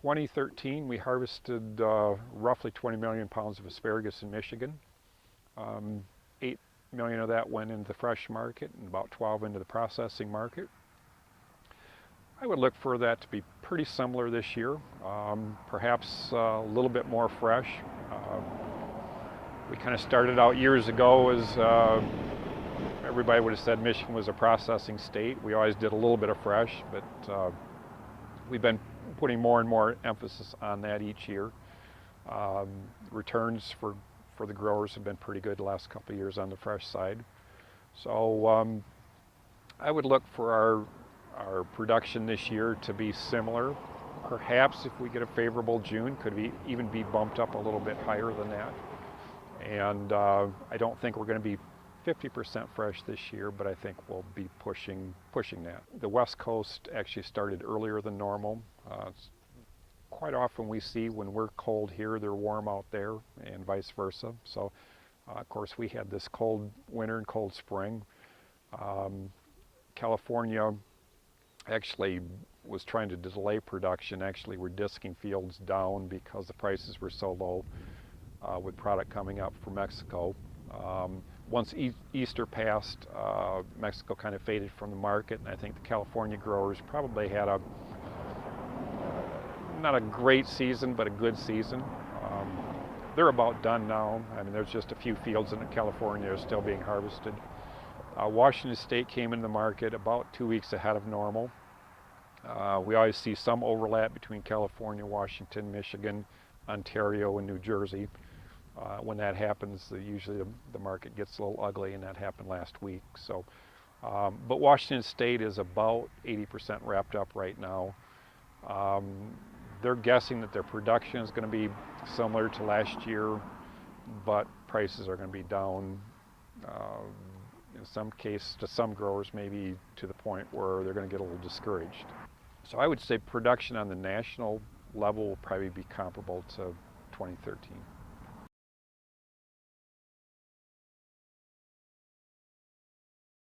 2013, we harvested roughly 20 million pounds of asparagus in Michigan. 8 million of that went into the fresh market and about 12 into the processing market. I would look for that to be pretty similar this year, perhaps a little bit more fresh. We kind of started out years ago as everybody would have said Michigan was a processing state. We always did a little bit of fresh, but we've been putting more and more emphasis on that each year. Returns for the growers have been pretty good the last couple of years on the fresh side. So I would look for our production this year to be similar. Perhaps if we get a favorable June, could even be bumped up a little bit higher than that. And I don't think we're going to be 50% fresh this year, but I think we'll be pushing that. The West Coast actually started earlier than normal. Quite often we see when we're cold here, they're warm out there, and vice versa. So, of course, we had this cold winter and cold spring. California actually was trying to delay production. Actually, we're disking fields down because the prices were so low with product coming up from Mexico. Once Easter passed, Mexico kind of faded from the market, and I think the California growers probably had not a great season, but a good season. They're about done now. I mean, there's just a few fields in California that are still being harvested. Washington State came into the market about 2 weeks ahead of normal. We always see some overlap between California, Washington, Michigan, Ontario, and New Jersey. When that happens, usually the market gets a little ugly, and that happened last week. So, but Washington State is about 80% wrapped up right now. They're guessing that their production is going to be similar to last year, but prices are going to be down. In some cases, to some growers, maybe to the point where they're going to get a little discouraged. So I would say production on the national level will probably be comparable to 2013.